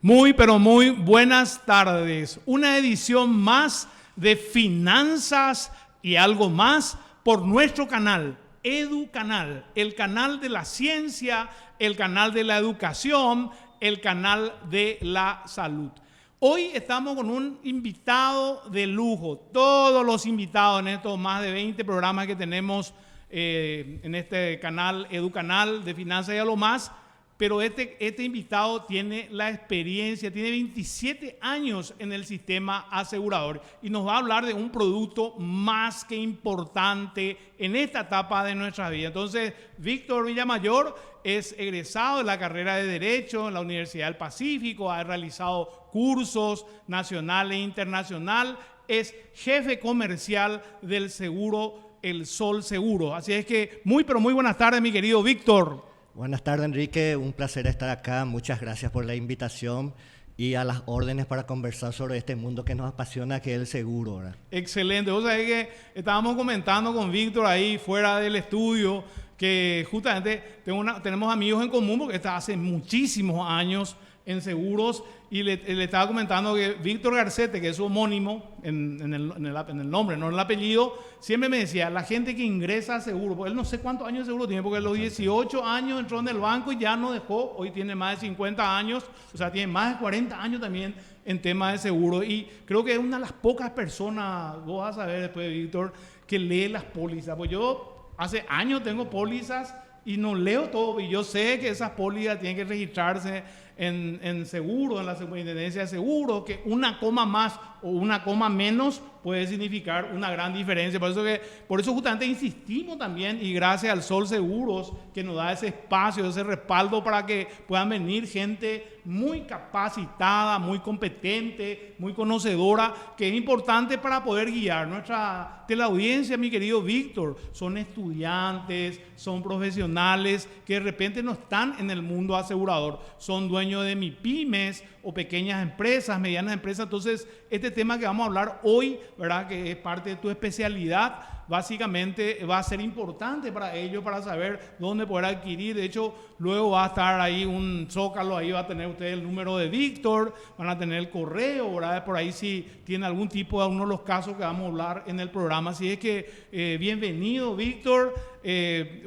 Muy, pero muy buenas tardes. Una edición más de Finanzas y algo más por nuestro canal, EduCanal, el canal de la ciencia, el canal de la educación, el canal de la salud. Hoy estamos con un invitado de lujo. Todos los invitados en estos más de 20 programas que tenemos en este canal, EduCanal de Finanzas y algo más. Pero este invitado tiene la experiencia, tiene 27 años en el sistema asegurador y nos va a hablar de un producto más que importante en esta etapa de nuestra vida. Entonces, Víctor Villamayor es egresado de la carrera de Derecho en la Universidad del Pacífico, ha realizado cursos nacional e internacional, es jefe comercial del seguro El Sol Seguro. Así es que muy, pero muy buenas tardes, mi querido Víctor. Buenas tardes, Enrique. Un placer estar acá. Muchas gracias por la invitación y a las órdenes para conversar sobre este mundo que nos apasiona, que es el seguro, ¿verdad? Excelente. Vos sabés que estábamos comentando con Víctor ahí fuera del estudio que justamente tenemos amigos en común porque está hace muchísimos años en seguros y le estaba comentando que Víctor Garcete, que es su homónimo en el nombre, no en el apellido, siempre me decía, la gente que ingresa a seguro, porque él no sé cuántos años de seguro tiene, porque a los 18 años entró en el banco y ya no dejó, hoy tiene más de 50 años, o sea, tiene más de 40 años también en temas de seguro y creo que es una de las pocas personas, vos vas a ver después de Víctor, que lee las pólizas, pues yo hace años tengo pólizas y no leo todo y yo sé que esas pólizas tienen que registrarse en seguro, en la superintendencia de seguro, que una coma más o una coma menos puede significar una gran diferencia. Por eso justamente insistimos también y gracias al Sol Seguros que nos da ese espacio, ese respaldo para que puedan venir gente muy capacitada, muy competente, muy conocedora, que es importante para poder guiar nuestra teleaudiencia, mi querido Víctor. Son estudiantes, son profesionales que de repente no están en el mundo asegurador, son dueños de MIPYMES o pequeñas empresas, medianas empresas. Entonces, este tema que vamos a hablar hoy, ¿verdad?, que es parte de tu especialidad, básicamente va a ser importante para ellos, para saber dónde poder adquirir. De hecho, luego va a estar ahí un zócalo, ahí va a tener usted el número de Víctor, van a tener el correo, ¿verdad?, por ahí si tiene algún tipo de alguno de los casos que vamos a hablar en el programa. Así es que bienvenido, Víctor.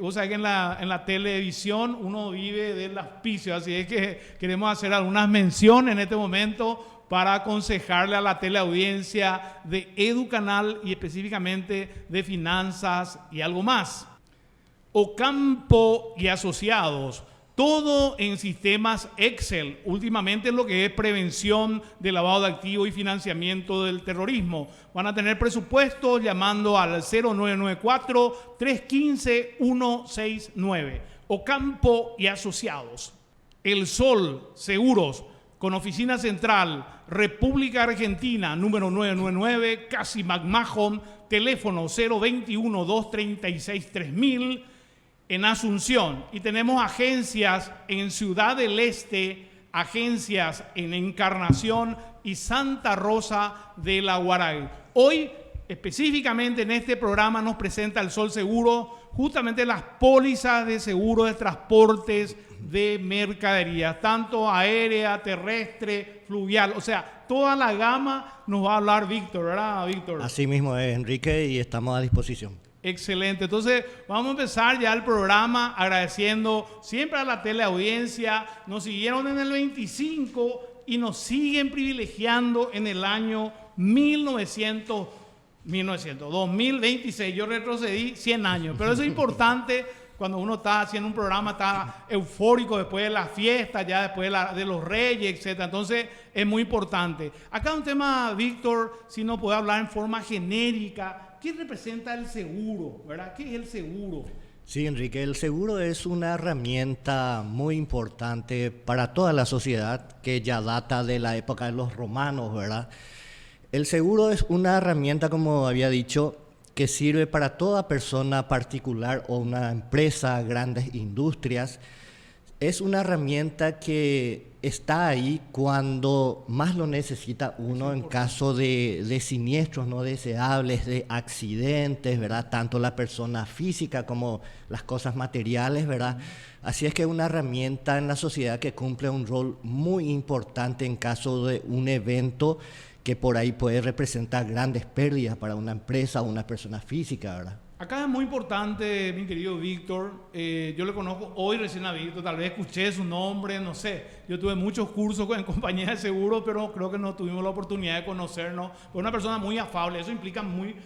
Vos sabés que en la televisión uno vive del auspicio, así es que queremos hacer algunas menciones en este momento para aconsejarle a la teleaudiencia de EduCanal y específicamente de Finanzas y algo más. Ocampo y Asociados, todo en sistemas Excel, últimamente lo que es prevención de lavado de activos y financiamiento del terrorismo. Van a tener presupuestos llamando al 0994-315-169. Ocampo y Asociados. El Sol Seguros, con oficina central, República Argentina, número 999, casi McMahon, teléfono 021-236-3000, en Asunción. Y tenemos agencias en Ciudad del Este, agencias en Encarnación y Santa Rosa de la Guaray. Hoy, específicamente en este programa, nos presenta el Sol Seguro justamente las pólizas de seguro de transportes de mercaderías, tanto aérea, terrestre, fluvial, o sea, toda la gama nos va a hablar Víctor, ¿verdad, Víctor? Así mismo es, Enrique, y estamos a disposición. Excelente, entonces vamos a empezar ya el programa agradeciendo siempre a la teleaudiencia, nos siguieron en el 25 y nos siguen privilegiando en el año 2026, yo retrocedí 100 años, pero eso es importante. Cuando uno está haciendo un programa, está eufórico después de la fiesta, ya después de los reyes, etc. Entonces, es muy importante. Acá un tema, Víctor, si no puede hablar en forma genérica, ¿qué representa el seguro? ¿Verdad? ¿Qué es el seguro? Sí, Enrique, el seguro es una herramienta muy importante para toda la sociedad que ya data de la época de los romanos, ¿verdad? El seguro es una herramienta, como había dicho, que sirve para toda persona particular o una empresa, grandes industrias, Es una herramienta que está ahí cuando más lo necesita uno en caso de siniestros no deseables, de accidentes, ¿verdad? Tanto la persona física como las cosas materiales, ¿verdad? Así es que es una herramienta en la sociedad que cumple un rol muy importante en caso de un evento que por ahí puede representar grandes pérdidas para una empresa o una persona física, ¿verdad? Acá es muy importante, mi querido Víctor, yo le conozco hoy recién a Víctor, tal vez escuché su nombre, no sé, yo tuve muchos cursos en compañía de seguros, pero creo que no tuvimos la oportunidad de conocernos. Fue una persona muy afable, eso implica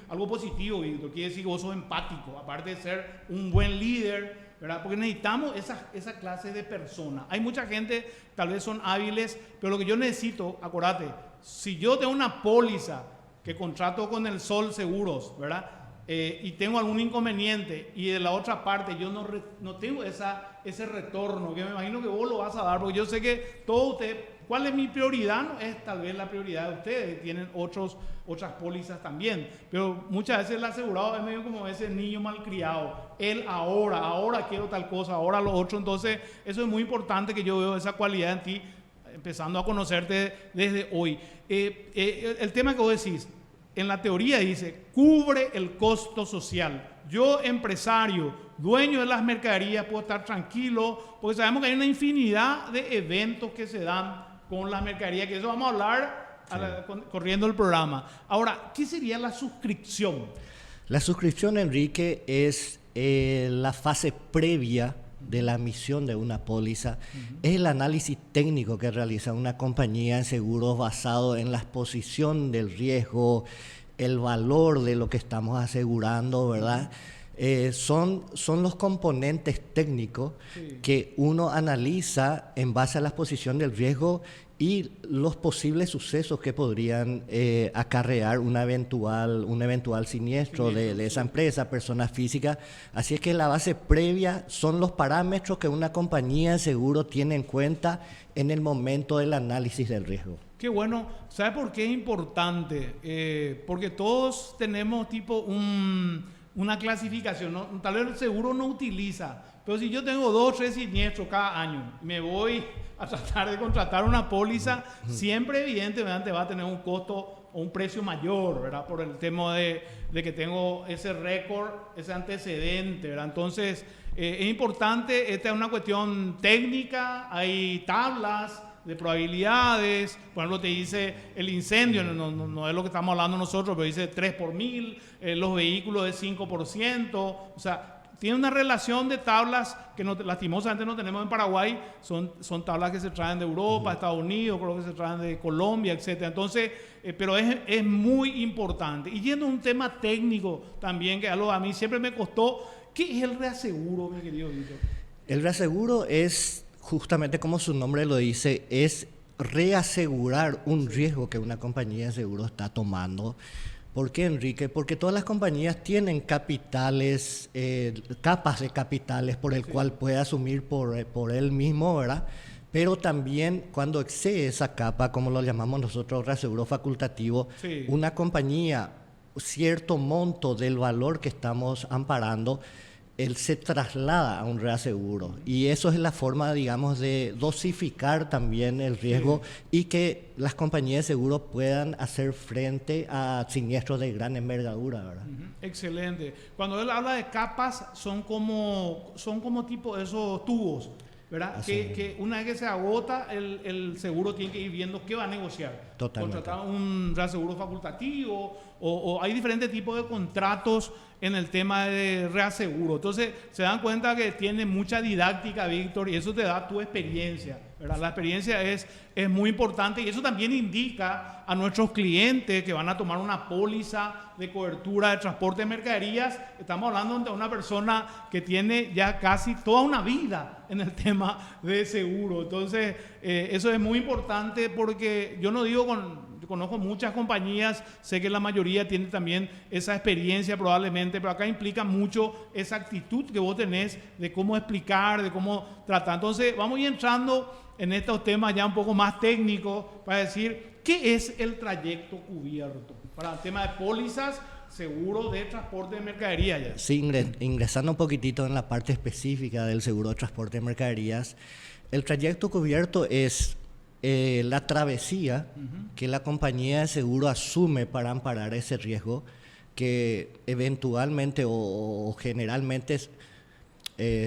algo positivo, Víctor, quiere decir que vos sos empático, aparte de ser un buen líder, ¿verdad? Porque necesitamos esa clase de personas. Hay mucha gente, tal vez son hábiles, pero lo que yo necesito, acuérdate, si yo tengo una póliza que contrato con el Sol Seguros, ¿verdad? Y tengo algún inconveniente y de la otra parte yo no tengo ese retorno, que me imagino que vos lo vas a dar, porque yo sé que todos ustedes, ¿cuál es mi prioridad? No es tal vez la prioridad de ustedes, que tienen otras pólizas también, pero muchas veces el asegurado es medio como ese niño malcriado, él ahora quiero tal cosa, ahora lo otro, entonces eso es muy importante que yo veo esa cualidad en ti, empezando a conocerte desde hoy. El tema que vos decís, en la teoría dice, cubre el costo social. Yo, empresario, dueño de las mercaderías, puedo estar tranquilo, porque sabemos que hay una infinidad de eventos que se dan con las mercaderías, que eso vamos a hablar corriendo el programa. Ahora, ¿qué sería la suscripción? La suscripción, Enrique, es la fase previa de la emisión de una póliza. Es el análisis técnico que realiza una compañía de seguros basado en la exposición del riesgo, el valor de lo que estamos asegurando, ¿verdad? Son los componentes técnicos que uno analiza en base a la exposición del riesgo y los posibles sucesos que podrían acarrear un eventual siniestro de esa empresa, persona física. Así es que la base previa son los parámetros que una compañía de seguro tiene en cuenta en el momento del análisis del riesgo. Qué bueno. ¿Sabe por qué es importante? Porque todos tenemos tipo una clasificación, ¿no? Tal vez el seguro no utiliza, pero si yo tengo 2 o 3 siniestros cada año, me voy a tratar de contratar una póliza, siempre evidentemente va a tener un costo o un precio mayor, ¿verdad? Por el tema de que tengo ese récord, ese antecedente, ¿verdad? Entonces, es importante, esta es una cuestión técnica, hay tablas de probabilidades, por ejemplo te dice el incendio, no es lo que estamos hablando nosotros, pero dice 3 por 1000, los vehículos de 5%, o sea, tiene una relación de tablas que lastimosamente no tenemos en Paraguay, son tablas que se traen de Europa, Estados Unidos, creo que se traen de Colombia, etc. Entonces, pero es muy importante. Y yendo a un tema técnico también, que algo a mí siempre me costó, ¿qué es el reaseguro, mi querido Víctor? El reaseguro es, justamente como su nombre lo dice, es reasegurar un riesgo que una compañía de seguro está tomando. ¿Por qué, Enrique? Porque todas las compañías tienen capitales, capas de capitales por el cual puede asumir por él mismo, ¿verdad? Pero también cuando excede esa capa, como lo llamamos nosotros reaseguro facultativo, una compañía, cierto monto del valor que estamos amparando, él se traslada a un reaseguro. Y eso es la forma, digamos, de dosificar también el riesgo y que las compañías de seguro puedan hacer frente a siniestros de gran envergadura, ¿verdad? Excelente. Cuando él habla de capas, son como tipo esos tubos, ¿verdad? Que una vez que se agota, el seguro tiene que ir viendo qué va a negociar. Totalmente. Contratar un reaseguro facultativo o hay diferentes tipos de contratos en el tema de reaseguro. Entonces, se dan cuenta que tiene mucha didáctica, Víctor, y eso te da tu experiencia, ¿verdad? La experiencia es muy importante y eso también indica a nuestros clientes que van a tomar una póliza de cobertura de transporte de mercaderías. Estamos hablando de una persona que tiene ya casi toda una vida en el tema de seguro. Entonces, eso es muy importante porque yo no digo conozco muchas compañías, sé que la mayoría tiene también esa experiencia probablemente, pero acá implica mucho esa actitud que vos tenés de cómo explicar, de cómo tratar. Entonces vamos a ir entrando en estos temas ya un poco más técnicos para decir qué es el trayecto cubierto. Para el tema de pólizas, seguro de transporte de mercadería ya. Sí, ingresando un poquitito en la parte específica del seguro de transporte de mercaderías, el trayecto cubierto es la travesía que la compañía de seguro asume para amparar ese riesgo, que eventualmente o generalmente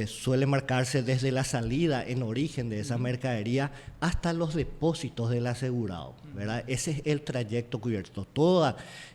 suele marcarse desde la salida en origen de esa mercadería hasta los depósitos del asegurado, ¿verdad? Ese es el trayecto cubierto.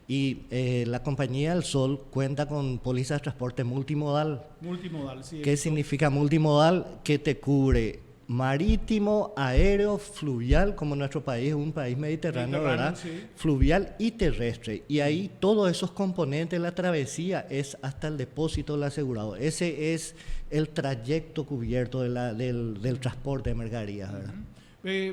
La compañía del Sol cuenta con póliza de transporte multimodal. Multimodal, sí. ¿Qué significa multimodal? Que te cubre marítimo, aéreo, fluvial, como nuestro país es un país mediterráneo, ¿verdad? Sí. Fluvial y terrestre. Y ahí todos esos componentes de la travesía es hasta el depósito del asegurado. Ese es el trayecto cubierto del transporte de mercaderías, ¿verdad?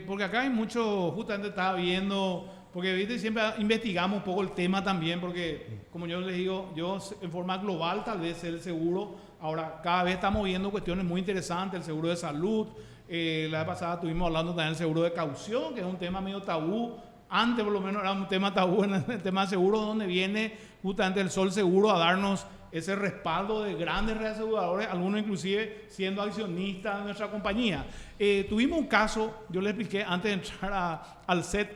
Porque acá hay mucho, justamente estaba viendo, porque ¿viste? Siempre investigamos un poco el tema también, porque como yo les digo, yo en forma global tal vez el seguro, ahora cada vez estamos viendo cuestiones muy interesantes, el seguro de salud. La vez pasada estuvimos hablando también del seguro de caución, que es un tema medio tabú. Antes por lo menos era un tema tabú en el tema de seguro, donde viene justamente el Sol Seguro a darnos ese respaldo de grandes reaseguradores, algunos inclusive siendo accionistas de nuestra compañía. Tuvimos un caso, yo le expliqué antes de entrar al set,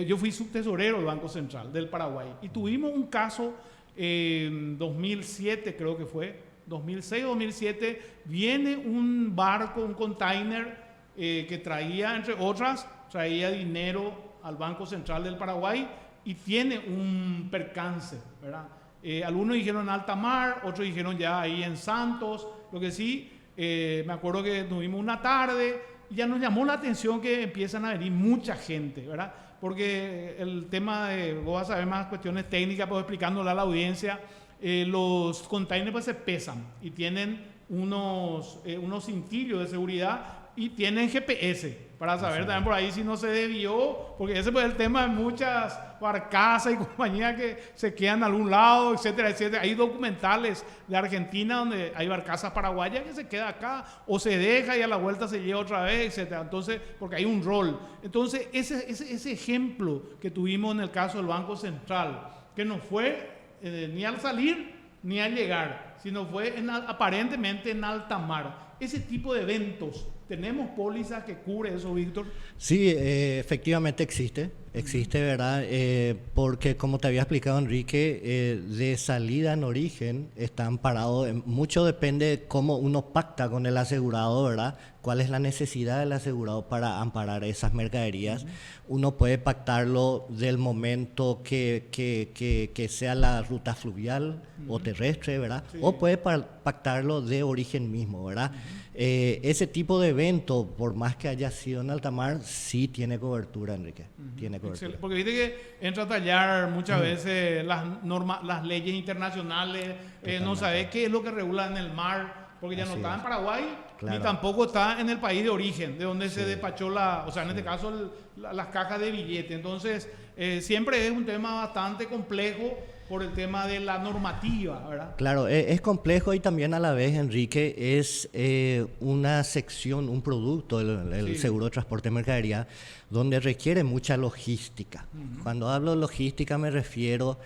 yo fui subtesorero del Banco Central del Paraguay, y tuvimos un caso en 2007, creo que fue, 2006-2007, viene un barco, un container, que traía, entre otras, traía dinero al Banco Central del Paraguay y tiene un percance, ¿verdad? Algunos dijeron en alta mar, otros dijeron ya ahí en Santos. Lo que sí, me acuerdo que tuvimos una tarde y ya nos llamó la atención que empiezan a venir mucha gente, ¿verdad? Porque el tema de, vos vas a ver más cuestiones técnicas, pues explicándole a la audiencia, los containers pues se pesan y tienen unos cintillos de seguridad y tienen GPS para saber también por ahí si no se desvió, porque ese fue el tema de muchas barcazas y compañías que se quedan a algún lado, etcétera, etcétera. Hay documentales de Argentina donde hay barcazas paraguayas que se queda acá o se deja y a la vuelta se lleva otra vez, etcétera. Entonces, porque hay un rol. Entonces, ese ejemplo que tuvimos en el caso del Banco Central, que no fue ni al salir ni al llegar, sino fue aparentemente en alta mar. Ese tipo de eventos, ¿tenemos pólizas que cubre eso, Víctor? Sí, efectivamente existe, ¿verdad? Porque como te había explicado, Enrique, de salida en origen están parados, mucho depende de cómo uno pacta con el asegurado, ¿verdad? Cuál es la necesidad del asegurado para amparar esas mercaderías. Uno puede pactarlo del momento que sea la ruta fluvial o terrestre, ¿verdad? Sí. O puede pactarlo de origen mismo, ¿verdad? Ese tipo de evento, por más que haya sido en alta mar, sí tiene cobertura, Enrique. Tiene cobertura. Excelente. Porque viste que entra a tallar muchas veces las leyes internacionales, no sabes qué es lo que regula en el mar, porque ya no está en Paraguay, claro, ni tampoco está en el país de origen, de donde se despachó en este caso las cajas de billete. Entonces, siempre es un tema bastante complejo por el tema de la normativa, ¿verdad? Claro, es complejo y también a la vez, Enrique, es una sección, un producto, el seguro de transporte de mercadería, donde requiere mucha logística. Cuando hablo de logística me refiero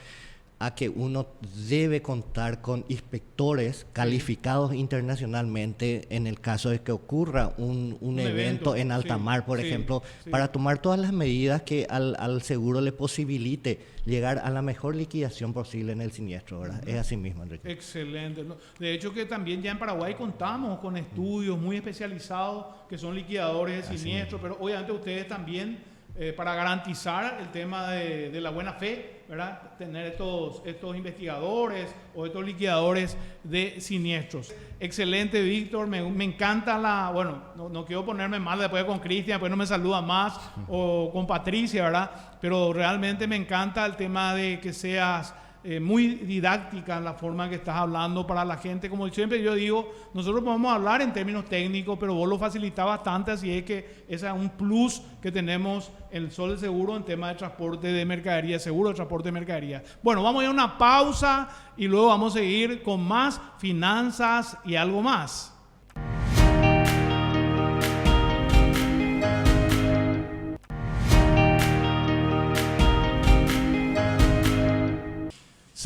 a que uno debe contar con inspectores calificados internacionalmente en el caso de que ocurra un evento en alta mar, por ejemplo, para tomar todas las medidas que al seguro le posibilite llegar a la mejor liquidación posible en el siniestro, ¿verdad? Es así mismo, Enrique. Excelente. De hecho que también ya en Paraguay contamos con estudios muy especializados que son liquidadores de siniestros, pero obviamente ustedes también, para garantizar el tema de la buena fe, ¿verdad? Tener estos investigadores o estos liquidadores de siniestros. Excelente, Víctor. Me encanta bueno, no quiero ponerme mal después con Cristian, después no me saluda más, o con Patricia, ¿verdad? Pero realmente me encanta el tema de que seas muy didáctica en la forma que estás hablando para la gente. Como siempre yo digo, nosotros podemos hablar en términos técnicos, pero vos lo facilitas bastante, así es que ese es un plus que tenemos en el Sol Seguro en tema de transporte de mercadería, seguro de transporte de mercadería. Bueno, vamos a ir a una pausa y luego vamos a seguir con más finanzas y algo más.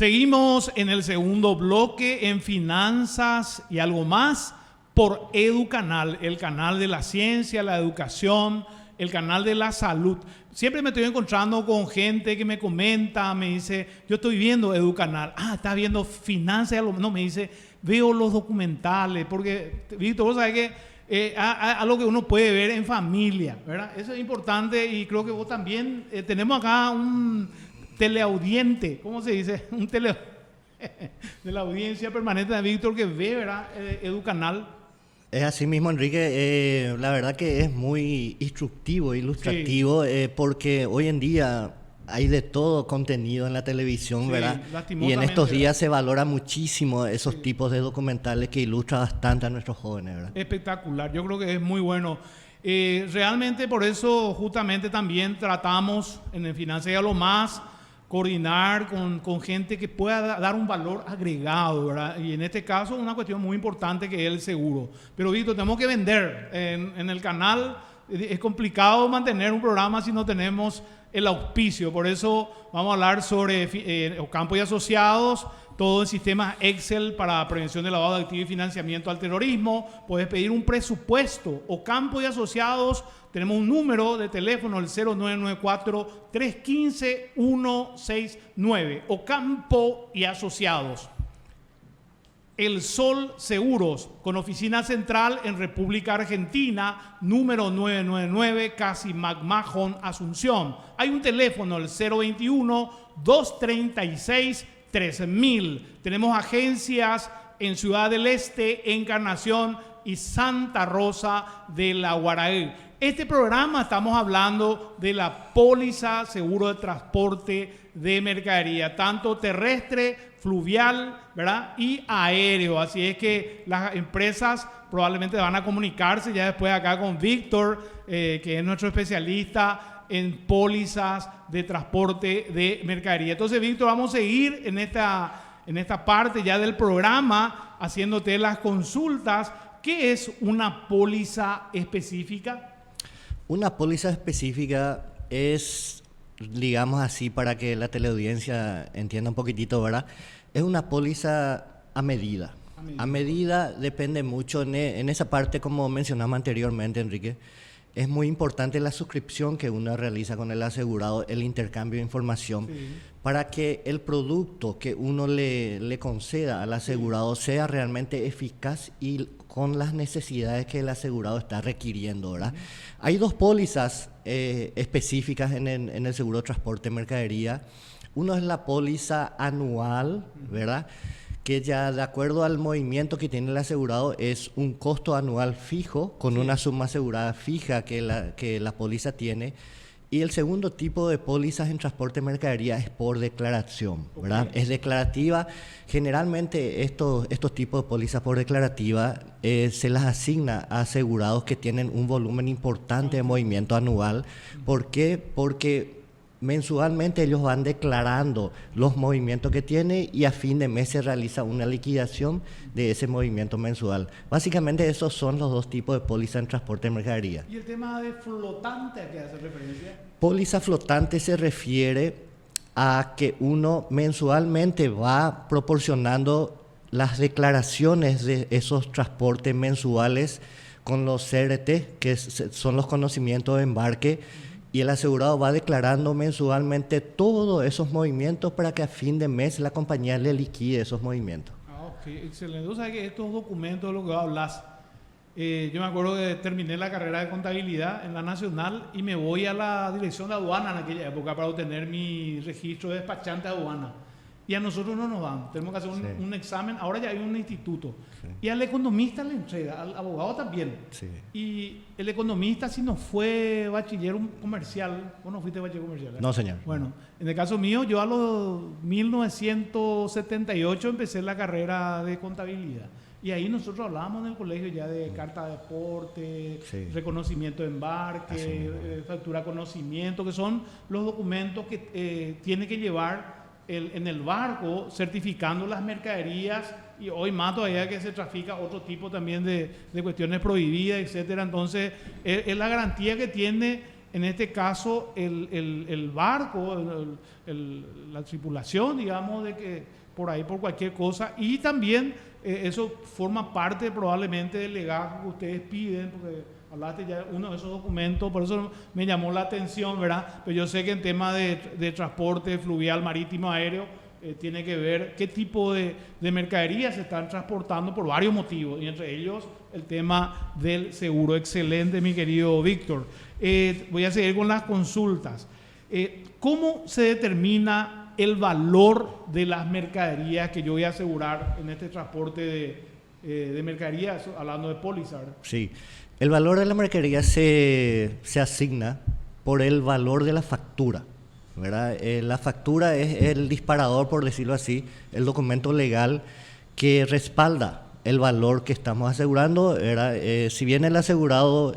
Seguimos en el segundo bloque en finanzas y algo más por Educanal, el canal de la ciencia, la educación, el canal de la salud. Siempre me estoy encontrando con gente que me comenta, me dice, yo estoy viendo Educanal. Ah, ¿estás viendo finanzas y algo más? No, me dice, veo los documentales, porque, Víctor, vos sabés que algo que uno puede ver en familia, ¿verdad? Eso es importante y creo que vos también. Tenemos acá un teleaudiente, ¿cómo se dice? Un tele de la audiencia permanente de Víctor que ve, ¿verdad? Educanal. Es así mismo, Enrique. La verdad que es muy instructivo, ilustrativo, sí. Porque hoy en día hay de todo contenido en la televisión, sí, ¿verdad? Y en estos días se valora muchísimo esos tipos de documentales que ilustran bastante a nuestros jóvenes, ¿verdad? Espectacular, yo creo que es muy bueno. Realmente por eso justamente también tratamos en el Finanzas y a lo más coordinar con gente que pueda dar un valor agregado, ¿verdad? Y en este caso una cuestión muy importante que es el seguro. Pero Víctor, tenemos que vender en el canal. Es complicado mantener un programa si no tenemos el auspicio. Por eso vamos a hablar sobre Ocampo y Asociados, todo en sistemas Excel para prevención de lavado de activos y financiamiento al terrorismo. Puedes pedir un presupuesto. Ocampo y Asociados, tenemos un número de teléfono, el 0994-315-169. Ocampo y Asociados. El Sol Seguros, con oficina central en República Argentina, número 999, casi McMahon, Asunción. Hay un teléfono, el 021-236-3000. Tenemos agencias en Ciudad del Este, Encarnación y Santa Rosa de la Guaraí. Este programa estamos hablando de la póliza seguro de transporte de mercadería, tanto terrestre, fluvial, ¿verdad? Y aéreo. Así es que las empresas probablemente van a comunicarse ya después acá con Víctor, que es nuestro especialista en pólizas de transporte de mercadería. Entonces, Víctor, vamos a seguir en esta parte ya del programa haciéndote las consultas. ¿Qué es una póliza específica? Una póliza específica es, digamos así, para que la teleaudiencia entienda un poquitito, ¿verdad? Es una póliza a medida. A medida depende mucho en esa parte, como mencionamos anteriormente, Enrique. Es muy importante la suscripción que uno realiza con el asegurado, el intercambio de información, sí, para que el producto que uno le conceda al asegurado sea realmente eficaz y con las necesidades que el asegurado está requiriendo, ¿verdad? Hay dos pólizas específicas en el seguro de transporte de mercadería. Uno es la póliza anual, ¿verdad?, que ya de acuerdo al movimiento que tiene el asegurado es un costo anual fijo con una suma asegurada fija que la póliza tiene. Y el segundo tipo de pólizas en transporte de mercadería es por declaración, ¿verdad? Es declarativa. Generalmente estos tipos de pólizas por declarativa se las asigna a asegurados que tienen un volumen importante de movimiento anual. ¿Por qué? Porque mensualmente ellos van declarando los movimientos que tiene y a fin de mes se realiza una liquidación de ese movimiento mensual. Básicamente esos son los dos tipos de póliza en transporte de mercadería. ¿Y el tema de flotante a qué hace referencia? Póliza flotante se refiere a que uno mensualmente va proporcionando las declaraciones de esos transportes mensuales con los CRT, que son los conocimientos de embarque, y el asegurado va declarando mensualmente todos esos movimientos para que a fin de mes la compañía le liquide esos movimientos. Ok, excelente. O sea que estos documentos de lo que hablas, yo me acuerdo que terminé la carrera de contabilidad en la Nacional y me voy a la dirección de aduana en aquella época para obtener mi registro de despachante de aduana. Y a nosotros no nos dan, tenemos que hacer un examen, ahora ya hay un instituto. Sí. Y al economista le entrega, al abogado también. Sí. Y el economista, si no fue bachiller comercial, ¿vos no fuiste bachiller comercial? No, señor. Bueno, en el caso mío, yo a los 1978 empecé la carrera de contabilidad. Y ahí nosotros hablábamos en el colegio ya de carta de aporte, reconocimiento de embarque, factura de conocimiento, que son los documentos que tiene que llevar en el barco, certificando las mercaderías, y hoy más todavía que se trafica otro tipo también de cuestiones prohibidas, etcétera. Entonces es la garantía que tiene en este caso el barco, la tripulación, digamos, de que por ahí por cualquier cosa, y también eso forma parte probablemente del legajo que ustedes piden, porque hablaste ya de uno de esos documentos, por eso me llamó la atención, ¿verdad? Pero yo sé que en tema de transporte fluvial, marítimo, aéreo, tiene que ver qué tipo de mercaderías se están transportando por varios motivos, y entre ellos el tema del seguro. Excelente, mi querido Víctor. Voy a seguir con las consultas. ¿Cómo se determina el valor de las mercaderías que yo voy a asegurar en este transporte de mercaderías, hablando de póliza? Sí, el valor de la mercadería se asigna por el valor de la factura, ¿verdad? La factura es el disparador, por decirlo así, el documento legal que respalda el valor que estamos asegurando, ¿verdad? Si bien el asegurado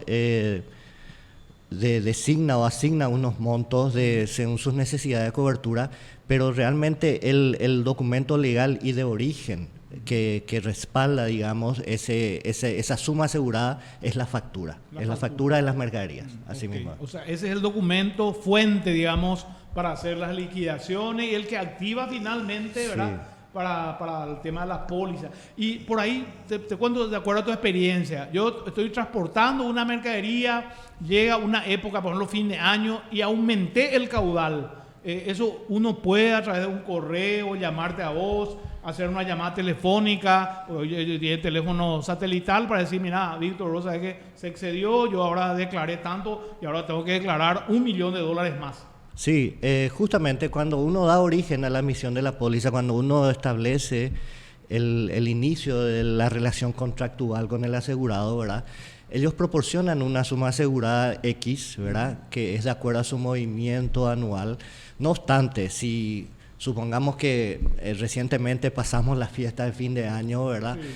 designa o asigna unos montos según sus necesidades de cobertura, pero realmente el documento legal y de origen que respalda, digamos, esa suma asegurada es la factura. La factura de las mercaderías, así mismo. O sea, ese es el documento fuente, digamos, para hacer las liquidaciones y el que activa finalmente, ¿verdad? Sí. Para el tema de las pólizas. Y por ahí, te cuento de acuerdo a tu experiencia, yo estoy transportando una mercadería, llega una época, por ejemplo, fin de año, y aumenté el caudal. Eso uno puede a través de un correo, llamarte a vos, hacer una llamada telefónica, o yo tiene teléfono satelital para decir, mira, Víctor, vos sabés que se excedió, yo ahora declaré tanto y ahora tengo que declarar $1 millón más. Sí, justamente cuando uno da origen a la emisión de la póliza, cuando uno establece el inicio de la relación contractual con el asegurado, ¿verdad? Ellos proporcionan una suma asegurada X, ¿verdad? Que es de acuerdo a su movimiento anual. No obstante, si supongamos que recientemente pasamos la fiesta de fin de año, ¿verdad? Sí.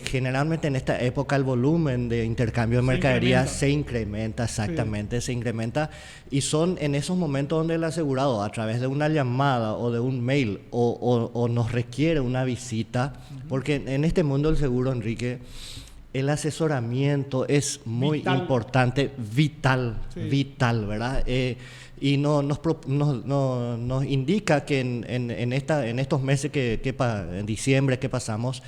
Generalmente en esta época el volumen de intercambio de mercaderías se incrementa, exactamente, sí. Se incrementa, y son en esos momentos donde el asegurado, a través de una llamada o de un mail o nos requiere una visita, porque en este mundo del seguro, Enrique, el asesoramiento es muy importante, vital, ¿verdad? Y nos indica que en estos meses en diciembre que pasamos,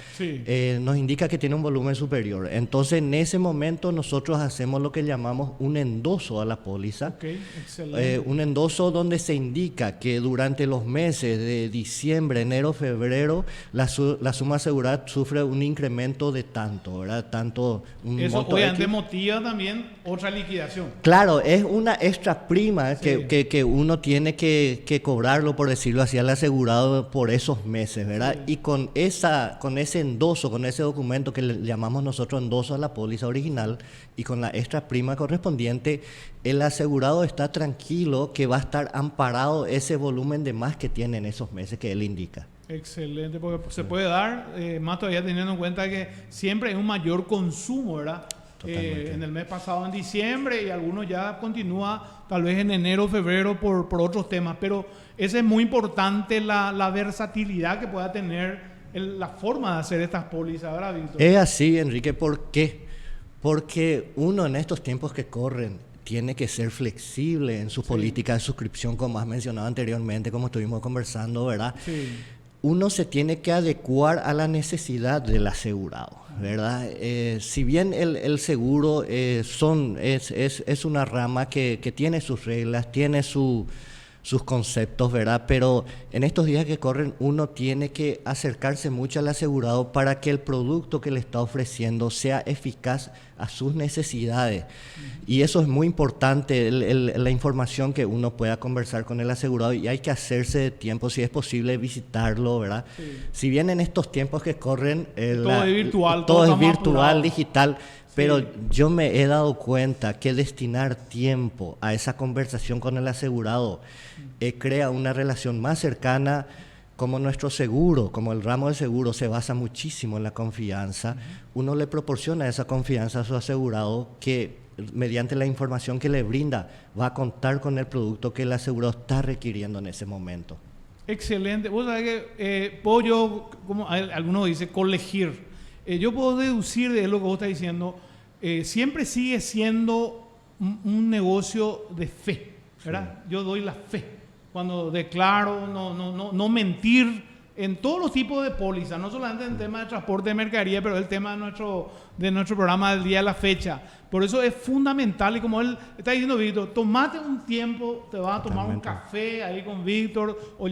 nos indica que tiene un volumen superior. Entonces, en ese momento nosotros hacemos lo que llamamos un endoso a la póliza. Un endoso donde se indica que durante los meses de diciembre, enero, febrero, la suma asegurada sufre un incremento de tanto, ¿verdad? Eso obviamente motiva también otra liquidación. Claro, es una extra prima que uno tiene que cobrarlo, por decirlo así, al asegurado por esos meses, ¿verdad? Sí. Y con ese endoso, con ese documento que le llamamos nosotros endoso a la póliza original y con la extra prima correspondiente, el asegurado está tranquilo que va a estar amparado ese volumen de más que tiene en esos meses que él indica. Excelente, porque se puede dar, más todavía teniendo en cuenta que siempre hay un mayor consumo, ¿verdad? En el mes pasado en diciembre, y algunos ya continúa tal vez en enero, febrero por otros temas, pero esa es muy importante, la versatilidad que pueda tener la forma de hacer estas pólizas, ¿verdad, Víctor? Es así, Enrique. ¿Por qué? Porque uno en estos tiempos que corren tiene que ser flexible en su política de suscripción, como has mencionado anteriormente, como estuvimos conversando, ¿verdad? Sí. Uno se tiene que adecuar a la necesidad del asegurado, ¿verdad? Si bien el seguro es una rama que tiene sus reglas, tiene sus conceptos, ¿verdad? Pero en estos días que corren uno tiene que acercarse mucho al asegurado para que el producto que le está ofreciendo sea eficaz a sus necesidades. Y eso es muy importante, la información que uno pueda conversar con el asegurado, y hay que hacerse de tiempo, si es posible, visitarlo, ¿verdad? Sí. Si bien en estos tiempos que corren todo es virtual, digital, pero yo me he dado cuenta que destinar tiempo a esa conversación con el asegurado crea una relación más cercana. Como nuestro seguro, como el ramo de seguro se basa muchísimo en la confianza, uno le proporciona esa confianza a su asegurado, que mediante la información que le brinda va a contar con el producto que el asegurado está requiriendo en ese momento. Excelente. Vos sabés que puedo yo, como algunos dicen, colegir. Yo puedo deducir de lo que vos estás diciendo, siempre sigue siendo un negocio de fe, ¿verdad? Sí. Yo doy la fe. Cuando declaro, no mentir en todos los tipos de póliza, no solamente en el tema de transporte de mercadería, pero el tema de nuestro programa del día de la fecha. Por eso es fundamental, y como él está diciendo, Víctor, tomate un tiempo, te vas a tomar un café ahí con Víctor, o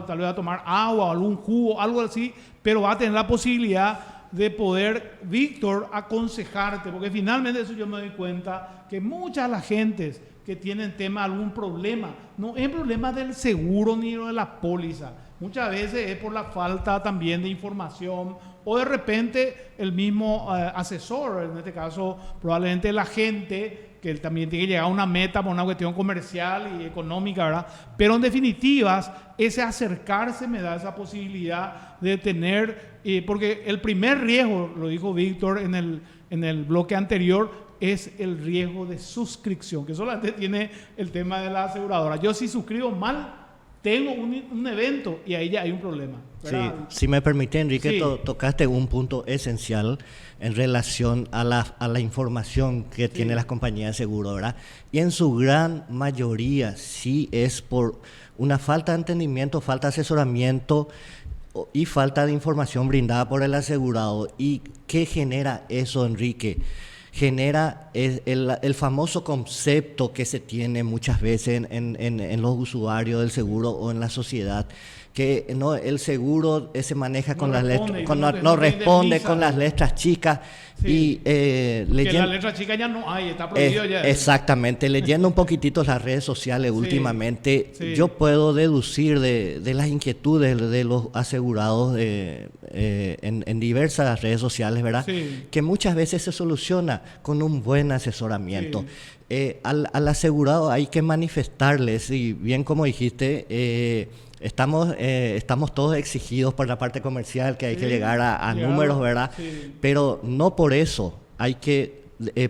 tal vez a tomar agua, algún jugo, algo así, pero va a tener la posibilidad de poder, Víctor, aconsejarte, porque finalmente eso yo me doy cuenta que muchas de las gentes que tienen algún problema, no es problema del seguro ni de la póliza, muchas veces es por la falta también de información, o de repente el mismo asesor, en este caso probablemente el agente, que él también tiene que llegar a una meta por una cuestión comercial y económica, ¿verdad? Pero en definitivas, ese acercarse me da esa posibilidad de tener, porque el primer riesgo, lo dijo Víctor en el bloque anterior, es el riesgo de suscripción, que solamente tiene el tema de la aseguradora. Yo si suscribo mal, tengo un evento y ahí ya hay un problema, ¿verdad? Sí, si me permite, Enrique, sí. Tocaste un punto esencial en relación a la información que tienen las compañías de seguro, ¿verdad? Y en su gran mayoría sí es por una falta de entendimiento, falta de asesoramiento y falta de información brindada por el asegurado. ¿Y qué genera eso, Enrique? Genera el famoso concepto que se tiene muchas veces en los usuarios del seguro o en la sociedad, que no, el seguro se maneja con las letras, no responde con las letras chicas. Sí. Y leyendo, que las letras chicas ya no hay, está prohibido ya. Exactamente, leyendo un poquitito las redes sociales últimamente, yo puedo deducir de las inquietudes de los asegurados en diversas redes sociales, ¿verdad? Sí. Que muchas veces se soluciona con un buen asesoramiento. Sí. Al asegurado hay que manifestarles, y bien como dijiste, estamos todos exigidos por la parte comercial, que hay que llegar a números, ¿verdad? Sí. Pero no por eso hay que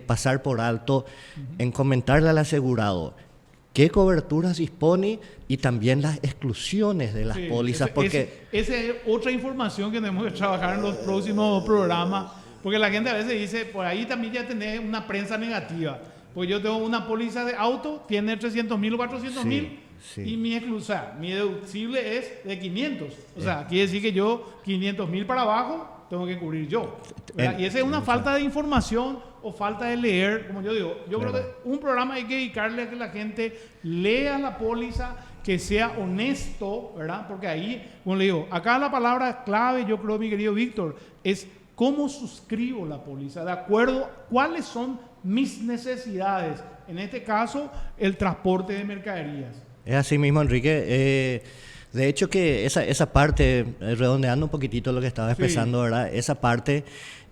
pasar por alto en comentarle al asegurado qué coberturas dispone y también las exclusiones de las pólizas. Esa es otra información que tenemos que trabajar en los próximos programas, porque la gente a veces dice, por ahí también ya tenés una prensa negativa. Pues yo tengo una póliza de auto, tiene 300,000 o 400,000. Sí. Y mi deducible es de 500. O sea, quiere decir que yo 500,000 para abajo tengo que cubrir yo. Y esa es una falta de información o falta de leer, como yo digo. Yo creo que un programa hay que dedicarle a que la gente lea la póliza, que sea honesto, ¿verdad? Porque ahí, como le digo, acá la palabra clave, yo creo, mi querido Víctor, es cómo suscribo la póliza, de acuerdo a cuáles son mis necesidades. En este caso, el transporte de mercaderías. Es así mismo, Enrique. De hecho que esa parte, redondeando un poquitito lo que estaba expresando, ¿verdad? Esa parte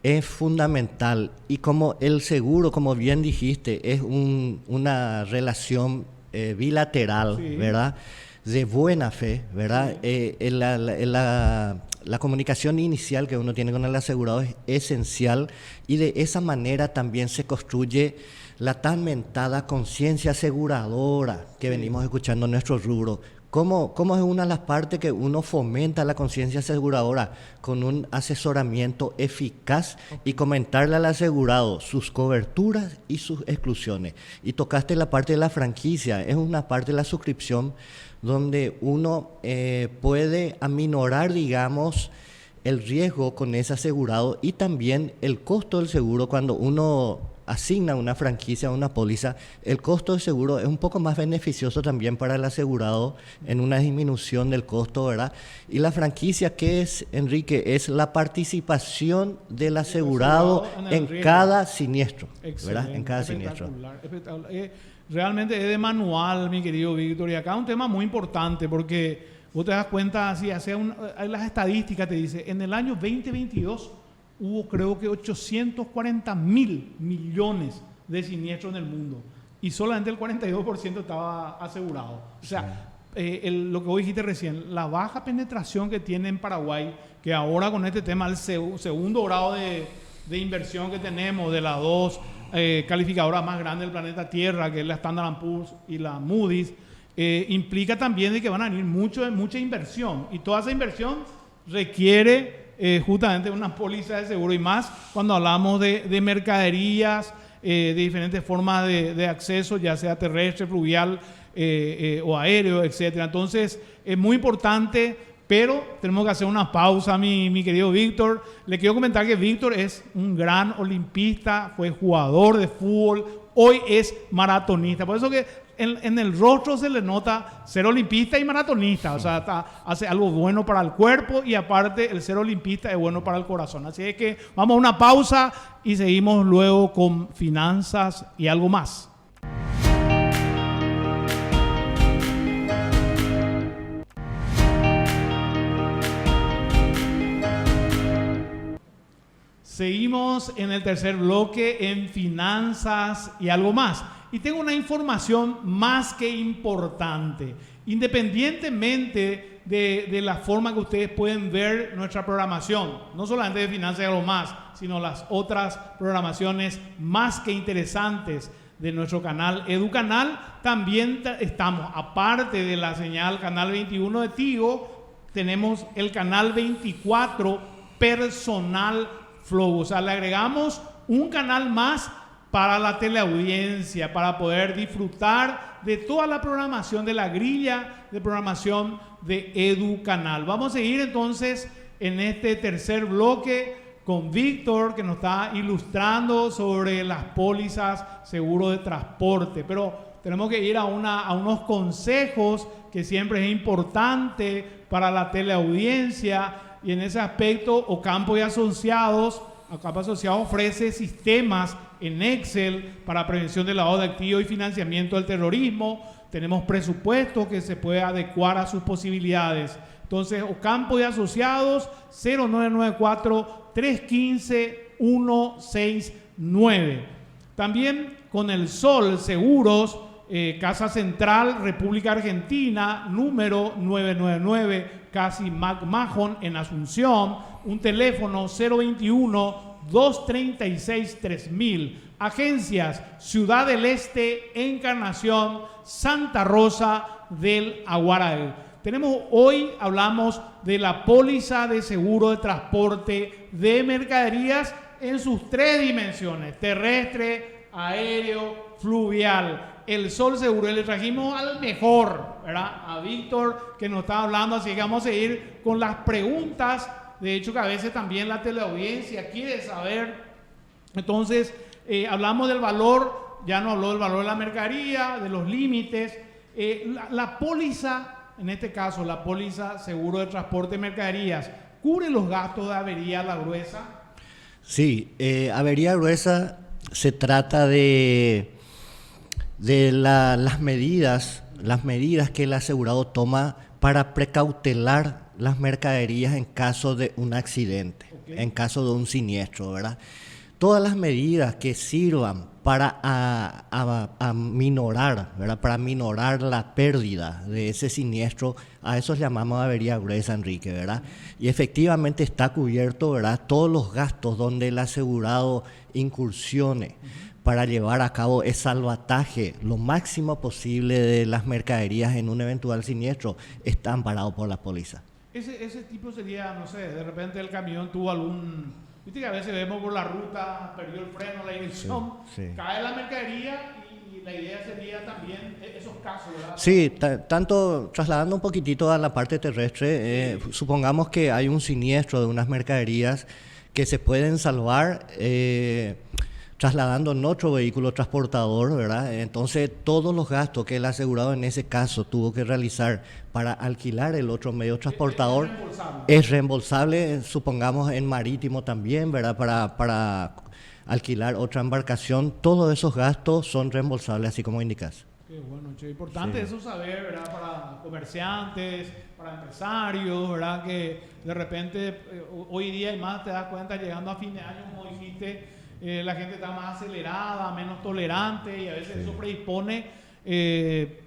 es fundamental. Y como el seguro, como bien dijiste, es una relación bilateral, ¿verdad? De buena fe, ¿verdad? La comunicación inicial que uno tiene con el asegurado es esencial, y de esa manera también se construye la tan mentada conciencia aseguradora que venimos escuchando en nuestro rubro. ¿Cómo es una de las partes que uno fomenta la conciencia aseguradora? Con un asesoramiento eficaz y comentarle al asegurado sus coberturas y sus exclusiones. Y tocaste la parte de la franquicia, es una parte de la suscripción donde uno puede aminorar, digamos, el riesgo con ese asegurado, y también el costo del seguro. Cuando uno asigna una franquicia a una póliza, el costo del seguro es un poco más beneficioso también para el asegurado, en una disminución del costo, ¿verdad? Y la franquicia, ¿qué es, Enrique? Es la participación del asegurado en cada siniestro, ¿verdad? En cada siniestro. Espectacular. Realmente es de manual, mi querido Víctor, y acá un tema muy importante, porque vos te das cuenta, si las estadísticas te dicen, en el año 2022 hubo creo que 840,000 millones de siniestros en el mundo, y solamente el 42% estaba asegurado. O sea, lo que vos dijiste recién, la baja penetración que tiene en Paraguay, que ahora con este tema, el segundo grado de inversión que tenemos de las dos calificadoras más grandes del planeta Tierra, que es la Standard & Poor's y la Moody's, implica también de que van a venir mucha inversión, y toda esa inversión requiere justamente una póliza de seguro, y más cuando hablamos de mercaderías de diferentes formas de acceso, ya sea terrestre, fluvial o aéreo, etc. Entonces, es muy importante, pero tenemos que hacer una pausa, mi querido Víctor. Le quiero comentar que Víctor es un gran olimpista, fue jugador de fútbol, hoy es maratonista. Por eso que en el rostro se le nota ser olimpista y maratonista. O sea, hace algo bueno para el cuerpo y aparte el ser olimpista es bueno para el corazón. Así es que vamos a una pausa y seguimos luego con finanzas y algo más. Seguimos en el tercer bloque en finanzas y algo más. Y tengo una información más que importante. Independientemente de la forma que ustedes pueden ver nuestra programación, no solamente de finanzas y algo más, sino las otras programaciones más que interesantes de nuestro canal EduCanal, también estamos, aparte de la señal Canal 21 de Tigo, tenemos el Canal 24 Personal Flow. O sea, le agregamos un canal más para la teleaudiencia, para poder disfrutar de toda la programación, de la grilla de programación de EduCanal. Vamos a seguir entonces en este tercer bloque con Víctor, que nos está ilustrando sobre las pólizas seguro de transporte. Pero tenemos que ir a unos consejos que siempre es importante para la teleaudiencia. Y en ese aspecto, Ocampo y Asociados ofrece sistemas en Excel para prevención de lavado de activos y financiamiento del terrorismo. Tenemos presupuesto que se puede adecuar a sus posibilidades. Entonces, Ocampo y Asociados, 0994-315-169. También con el Sol Seguros, Casa Central, República Argentina, número 999, casi McMahon en Asunción, un teléfono 021-236-3000. Agencias Ciudad del Este, Encarnación, Santa Rosa del Aguaral. Hablamos de la póliza de seguro de transporte de mercaderías en sus tres dimensiones: terrestre, aéreo, fluvial. El Sol Seguro, le trajimos al mejor, ¿verdad? A Víctor, que nos está hablando, así que vamos a ir con las preguntas. De hecho, que a veces también la teleaudiencia quiere saber. Entonces, hablamos del valor, ya nos habló del valor de la mercadería, de los límites. La póliza, en este caso, la póliza seguro de transporte de mercaderías, ¿cubre los gastos de avería a la gruesa? Sí, avería gruesa se trata de las medidas que el asegurado toma para precautelar las mercaderías en caso de un accidente, en caso de un siniestro, ¿verdad? Todas las medidas que sirvan para aminorar, ¿verdad? Para aminorar la pérdida de ese siniestro, a eso llamamos avería gruesa, Enrique, ¿verdad? Y efectivamente está cubierto, ¿verdad? Todos los gastos donde el asegurado incursione para llevar a cabo el salvataje lo máximo posible de las mercaderías en un eventual siniestro está amparado por la póliza. Ese tipo sería, no sé, de repente el camión tuvo algún... Viste que a veces vemos por la ruta, perdió el freno, la dirección, sí. Cae la mercadería y la idea sería también esos casos, ¿verdad? Sí, tanto trasladando un poquitito a la parte terrestre, supongamos que hay un siniestro de unas mercaderías que se pueden salvar trasladando en otro vehículo transportador, ¿verdad? Entonces, todos los gastos que el asegurado en ese caso tuvo que realizar para alquilar el otro medio transportador es reembolsable, supongamos en marítimo también, ¿verdad? Para alquilar otra embarcación, todos esos gastos son reembolsables, así como indicas. Qué bueno, che. Importante eso saber, ¿verdad? Para comerciantes, para empresarios, ¿verdad? Que de repente, hoy día y más te das cuenta, llegando a fin de año, como dijiste, la gente está más acelerada, menos tolerante y a veces eso predispone que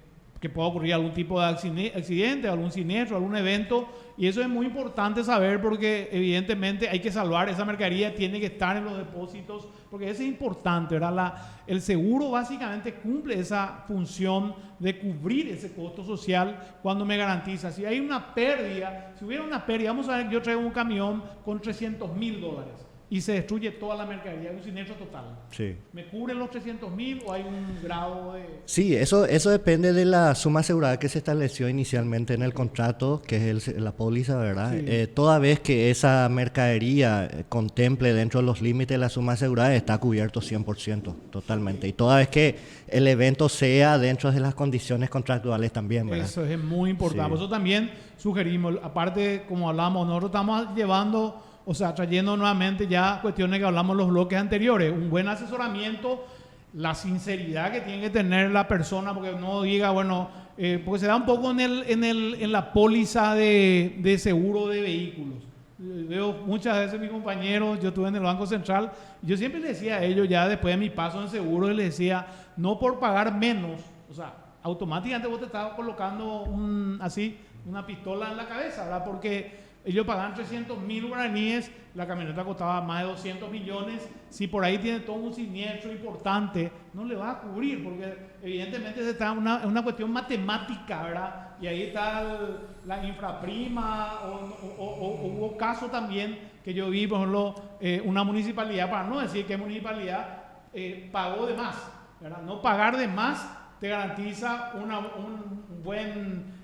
pueda ocurrir algún tipo de accidente, algún siniestro, algún evento, y eso es muy importante saber porque evidentemente hay que salvar esa mercadería, tiene que estar en los depósitos, porque eso es importante, ¿verdad? El seguro básicamente cumple esa función de cubrir ese costo social cuando me garantiza. Si hay una pérdida, si hubiera una pérdida, vamos a ver, yo traigo un camión con $300,000. y se destruye toda la mercadería, un siniestro total. Sí. ¿Me cubren los 300.000 o hay un grado de...? Sí, eso depende de la suma asegurada que se estableció inicialmente en el contrato, que es la póliza, ¿verdad? Sí. Toda vez que esa mercadería contemple dentro de los límites de la suma asegurada, está cubierto 100%, totalmente. Y toda vez que el evento sea dentro de las condiciones contractuales también, ¿verdad? Eso es muy importante. Sí. Por eso también sugerimos, aparte, como hablamos, nosotros estamos llevando, o sea, trayendo nuevamente ya cuestiones que hablamos en los bloques anteriores, un buen asesoramiento, la sinceridad que tiene que tener la persona, porque no diga, bueno, porque se da un poco en la póliza de seguro de vehículos. Veo muchas veces mis compañeros, yo estuve en el Banco Central, yo siempre les decía a ellos, ya después de mi paso en seguro, les decía, no por pagar menos, o sea, automáticamente vos te estabas colocando una pistola en la cabeza, ¿verdad? Porque ellos pagaban 300.000 guaraníes, la camioneta costaba más de 200 millones. Si por ahí tiene todo un siniestro importante, no le va a cubrir, porque evidentemente está una cuestión matemática, ¿verdad? Y ahí está la infraprima, o hubo casos también que yo vi, por ejemplo, una municipalidad, para no decir qué municipalidad, pagó de más, ¿verdad? No pagar de más te garantiza un buen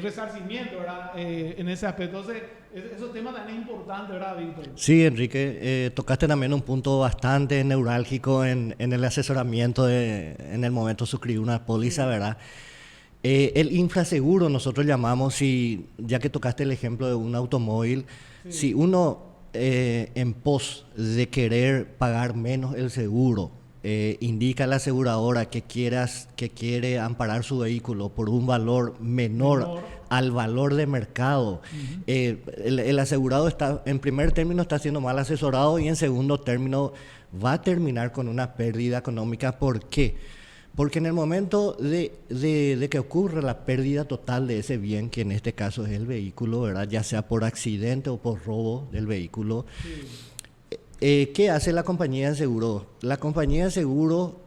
resarcimiento, ¿verdad? En ese aspecto. Entonces, esos temas tan importantes, ¿verdad, Víctor? Sí, Enrique, tocaste también un punto bastante neurálgico en el asesoramiento en el momento de suscribir una póliza, sí, ¿verdad? El infraseguro nosotros llamamos, ya que tocaste el ejemplo de un automóvil, sí, si uno en pos de querer pagar menos el seguro, indica a la aseguradora que quiere amparar su vehículo por un valor menor al valor de mercado. El asegurado en primer término está siendo mal asesorado y en segundo término va a terminar con una pérdida económica. ¿Por qué? Porque en el momento de que ocurre la pérdida total de ese bien, que en este caso es el vehículo, ¿verdad? Ya sea por accidente o por robo del vehículo, sí, ¿qué hace la compañía de seguro? La compañía de seguro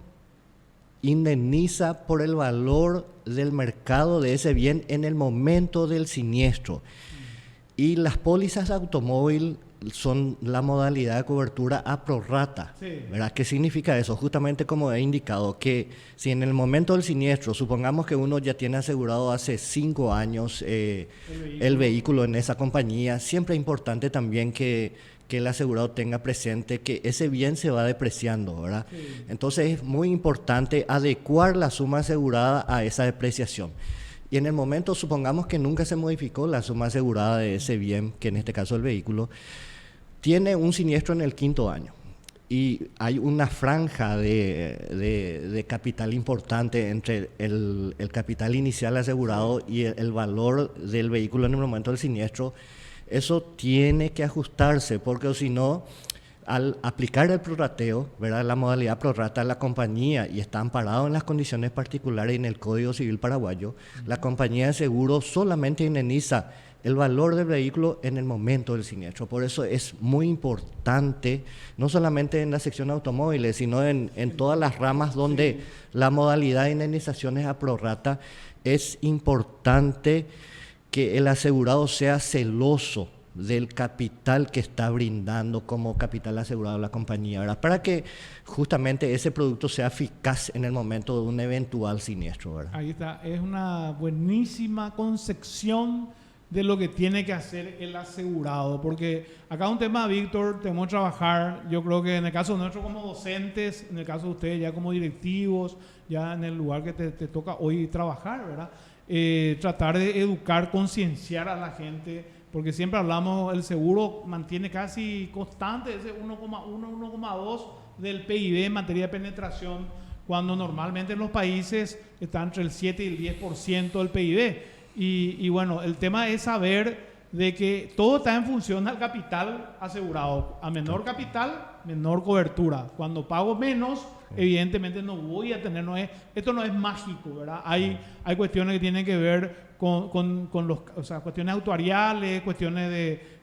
indemniza por el valor del mercado de ese bien en el momento del siniestro. Y las pólizas de automóvil son la modalidad de cobertura a prorrata, sí, ¿verdad? ¿Qué significa eso? Justamente como he indicado, que si en el momento del siniestro, supongamos que uno ya tiene asegurado hace 5 años el vehículo en esa compañía, siempre es importante también que el asegurado tenga presente que ese bien se va depreciando, ¿verdad? Sí. Entonces es muy importante adecuar la suma asegurada a esa depreciación. Y en el momento, supongamos que nunca se modificó la suma asegurada de ese bien, que en este caso el vehículo, tiene un siniestro en el 5.º año y hay una franja de capital importante entre el capital inicial asegurado y el valor del vehículo en el momento del siniestro. Eso tiene que ajustarse, porque si no, al aplicar el prorrateo, ¿verdad?, la modalidad prorrata, la compañía, y está amparado en las condiciones particulares en el Código Civil paraguayo, la compañía de seguro solamente indemniza el valor del vehículo en el momento del siniestro. Por eso es muy importante, no solamente en la sección de automóviles, sino en todas las ramas donde la modalidad de indemnización es a prorrata, es importante que el asegurado sea celoso del capital que está brindando como capital asegurado a la compañía, ¿verdad? Para que justamente ese producto sea eficaz en el momento de un eventual siniestro, ¿verdad? Ahí está, es una buenísima concepción de lo que tiene que hacer el asegurado, porque acá un tema, Víctor, tenemos que trabajar, yo creo que en el caso nuestro como docentes, en el caso de ustedes ya como directivos, ya en el lugar que te toca hoy trabajar, ¿verdad? Tratar de educar, concienciar a la gente, porque siempre hablamos, el seguro mantiene casi constante ese 1,1, 1,2 del PIB en materia de penetración, cuando normalmente en los países está entre el 7 y el 10% del PIB. Y bueno, el tema es saber de que todo está en función al capital asegurado. A menor capital, menor cobertura. Cuando pago menos, evidentemente no voy a tener, esto no es mágico, ¿verdad? Hay cuestiones que tienen que ver con cuestiones actuariales, cuestiones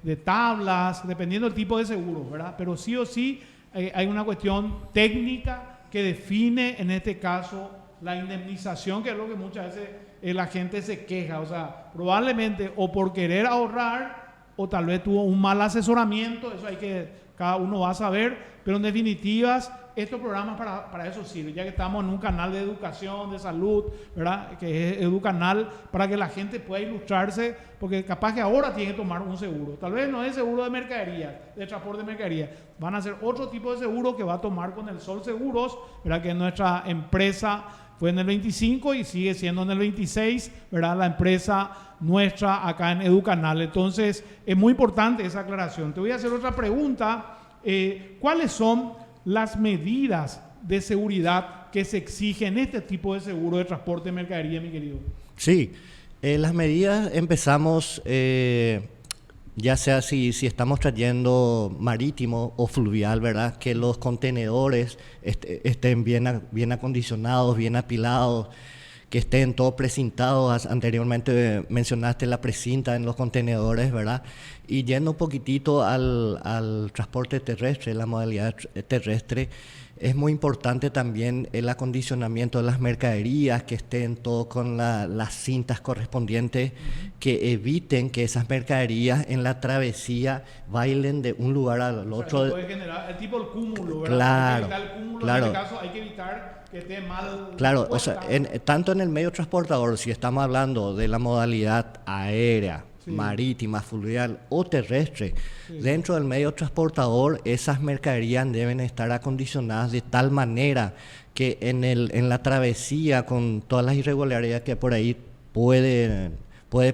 de tablas, dependiendo del tipo de seguro, ¿verdad? Pero sí o sí hay una cuestión técnica que define en este caso la indemnización, que es lo que muchas veces la gente se queja, o sea, probablemente o por querer ahorrar o tal vez tuvo un mal asesoramiento, eso hay que cada uno va a saber, pero en definitivas, estos programas para eso sirven, ya que estamos en un canal de educación, de salud, ¿verdad? Que es Educanal, para que la gente pueda ilustrarse, porque capaz que ahora tiene que tomar un seguro. Tal vez no es seguro de mercadería, de transporte de mercadería. Van a ser otro tipo de seguro que va a tomar con el Sol Seguros, ¿verdad? Que es nuestra empresa. Fue en el 25 y sigue siendo en el 26, ¿verdad? La empresa nuestra acá en Educanal. Entonces, es muy importante esa aclaración. Te voy a hacer otra pregunta. ¿Cuáles son las medidas de seguridad que se exigen en este tipo de seguro de transporte de mercadería, mi querido? Sí, las medidas empezamos, ya sea si estamos trayendo marítimo o fluvial, ¿verdad? Que los contenedores estén bien acondicionados, bien apilados, que estén todos precintados. Anteriormente mencionaste la precinta en los contenedores, ¿verdad? Y yendo un poquitito al transporte terrestre, la modalidad terrestre, es muy importante también el acondicionamiento de las mercaderías, que estén todo con las cintas correspondientes, que eviten que esas mercaderías en la travesía bailen de un lugar al otro. O sea, puede generar el tipo del cúmulo, ¿verdad? Claro, hay que evitar el cúmulo, claro. En este caso hay que evitar que esté mal. Claro, o sea, tanto en el medio transportador, si estamos hablando de la modalidad aérea, sí, marítima, fluvial o terrestre, sí, dentro del medio transportador esas mercaderías deben estar acondicionadas de tal manera que en la travesía, con todas las irregularidades que por ahí puede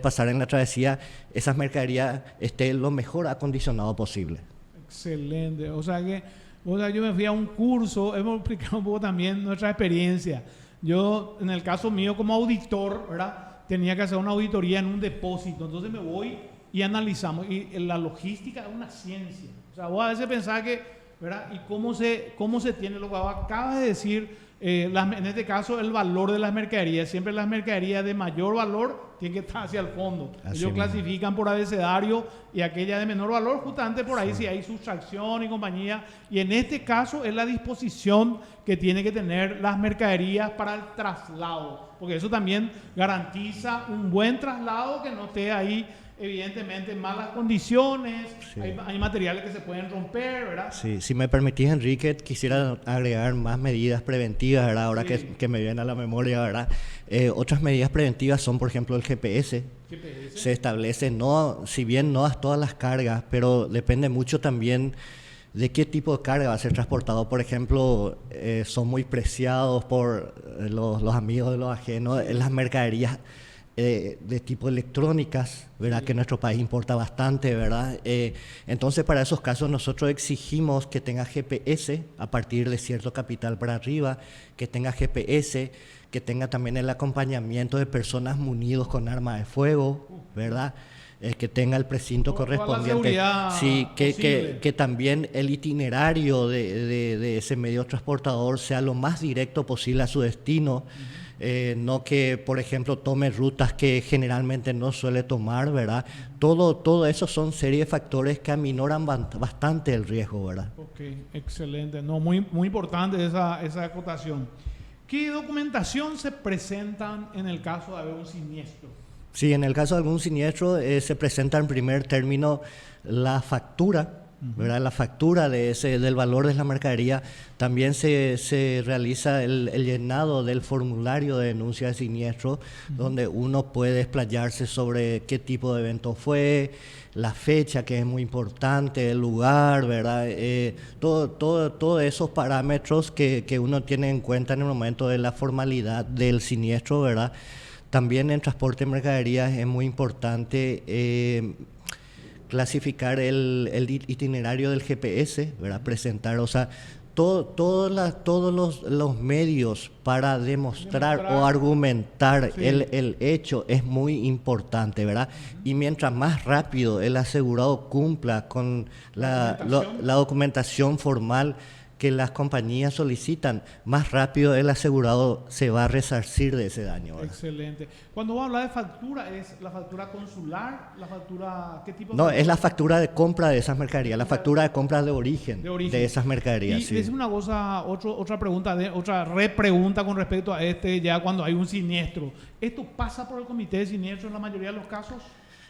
pasar en la travesía, esas mercaderías estén lo mejor acondicionado posible. Excelente. O sea, yo me fui a un curso, hemos explicado un poco también nuestra experiencia. Yo, en el caso mío como auditor, ¿verdad?, tenía que hacer una auditoría en un depósito. Entonces me voy y analizamos. Y la logística es una ciencia. O sea, vos a veces pensás que, ¿verdad?, y cómo se tiene lo que acabas de decir. En este caso, el valor de las mercaderías. Siempre las mercaderías de mayor valor tienen que estar hacia el fondo. Así Ellos mismo clasifican por abecedario, y aquella de menor valor, justamente por ahí, sí, si hay sustracción y compañía. Y en este caso es la disposición que tiene que tener las mercaderías para el traslado, porque eso también garantiza un buen traslado, que no esté ahí evidentemente en malas condiciones. Sí. Hay materiales que se pueden romper, ¿verdad? Sí, si me permitís, Enrique, quisiera agregar más medidas preventivas, ¿verdad? Ahora sí, que me viene a la memoria, ¿verdad? Otras medidas preventivas son, por ejemplo, el GPS. Se establece, si bien no a todas las cargas, pero depende mucho también de qué tipo de carga va a ser transportado. Por ejemplo, son muy preciados por los amigos de los ajenos, las mercaderías de tipo electrónicas, ¿verdad? Sí. Que nuestro país importa bastante, ¿verdad? Entonces, para esos casos nosotros exigimos que tenga GPS a partir de cierto capital para arriba, que tenga GPS, que tenga también el acompañamiento de personas munidos con armas de fuego, ¿verdad? Que tenga el precinto correspondiente. Sí, que también el itinerario de ese medio transportador sea lo más directo posible a su destino. No que, por ejemplo, tome rutas que generalmente no suele tomar, ¿verdad? Todo eso son serie de factores que aminoran bastante el riesgo, ¿verdad? Ok, excelente. No, muy importante esa acotación. ¿Qué documentación se presentan en el caso de haber un siniestro? Sí, en el caso de algún siniestro se presenta en primer término la factura, ¿verdad? La factura del valor de la mercadería. También se realiza el llenado del formulario de denuncia de siniestro, donde uno puede explayarse sobre qué tipo de evento fue, la fecha, que es muy importante, el lugar, ¿verdad? Todos esos parámetros que uno tiene en cuenta en el momento de la formalidad del siniestro, ¿verdad? También en transporte de mercaderías es muy importante clasificar el itinerario del GPS, ¿verdad? Presentar, o sea, todos los medios para demostrar o argumentar, sí, el hecho es muy importante, ¿verdad? Y mientras más rápido el asegurado cumpla con la documentación formal que las compañías solicitan, más rápido el asegurado se va a resarcir de ese daño, ¿verdad? Excelente. Cuando vos hablas de factura, ¿es la factura consular? ¿La factura qué tipo? No, es la factura de compra de esas mercaderías, la factura de compra de origen de esas mercaderías. Y sí, es una cosa, otra pregunta, otra repregunta con respecto a ya cuando hay un siniestro. ¿Esto pasa por el comité de siniestro en la mayoría de los casos?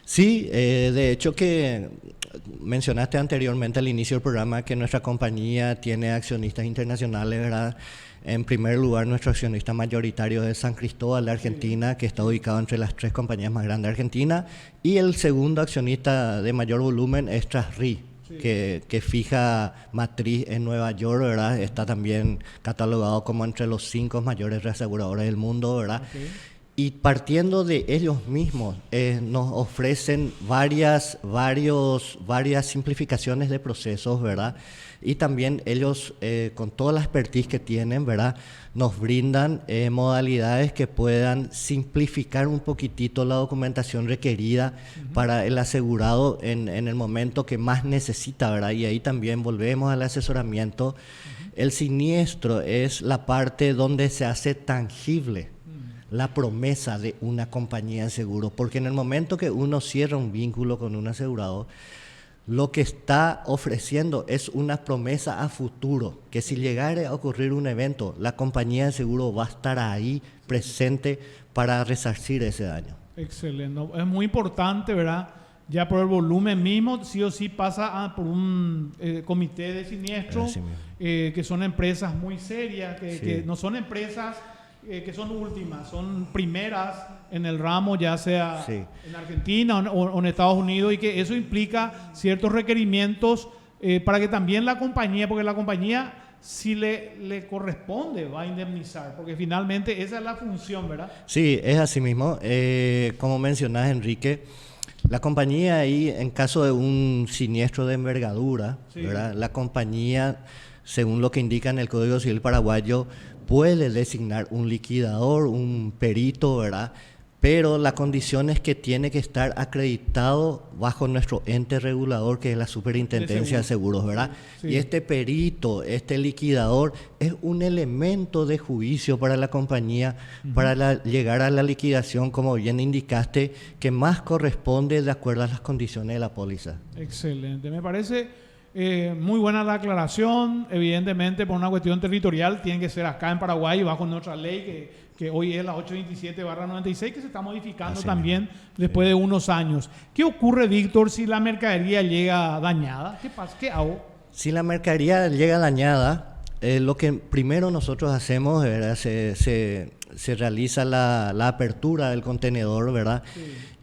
Sí, de hecho que mencionaste anteriormente al inicio del programa que nuestra compañía tiene accionistas internacionales, ¿verdad? En primer lugar, nuestro accionista mayoritario es San Cristóbal de Argentina, que está ubicado entre las 3 compañías más grandes de Argentina, y el segundo accionista de mayor volumen es Trasri, que fija matriz en Nueva York, ¿verdad? Está también catalogado como entre los 5 mayores reaseguradores del mundo, ¿verdad? Okay. Y partiendo de ellos mismos, nos ofrecen varias simplificaciones de procesos, ¿verdad? Y también ellos, con toda la expertise que tienen, ¿verdad?, nos brindan modalidades que puedan simplificar un poquitito la documentación requerida para el asegurado en el momento que más necesita, ¿verdad? Y ahí también volvemos al asesoramiento. El siniestro es la parte donde se hace tangible la promesa de una compañía de seguro, porque en el momento que uno cierra un vínculo con un asegurado, lo que está ofreciendo es una promesa a futuro, que si llegara a ocurrir un evento, la compañía de seguro va a estar ahí presente para resarcir ese daño. Excelente, es muy importante, ¿verdad? Ya por el volumen mismo, sí o sí pasa por un comité de siniestro, que son empresas muy serias, que no son empresas que son últimas, son primeras en el ramo, ya sea en Argentina o en Estados Unidos, y que eso implica ciertos requerimientos para que también la compañía, porque la compañía si le corresponde va a indemnizar, porque finalmente esa es la función, ¿verdad? Sí, es así mismo. Como mencionás, Enrique, la compañía ahí, en caso de un siniestro de envergadura, ¿verdad?, la compañía, según lo que indica en el Código Civil paraguayo, puede designar un liquidador, un perito, ¿verdad? Pero la condición es que tiene que estar acreditado bajo nuestro ente regulador, que es la Superintendencia de Seguros, ¿verdad? Sí. Y este perito, este liquidador, es un elemento de juicio para la compañía, para llegar a la liquidación, como bien indicaste, que más corresponde de acuerdo a las condiciones de la póliza. Excelente, me parece muy buena la aclaración. Evidentemente, por una cuestión territorial, tiene que ser acá en Paraguay, bajo nuestra ley, que hoy es la 827/96, que se está modificando también después de unos años. ¿Qué ocurre, Víctor, si la mercadería llega dañada? ¿Qué pasa? ¿Qué hago? Si la mercadería llega dañada, lo que primero nosotros hacemos, ¿verdad?, se realiza la apertura del contenedor, ¿verdad? Sí.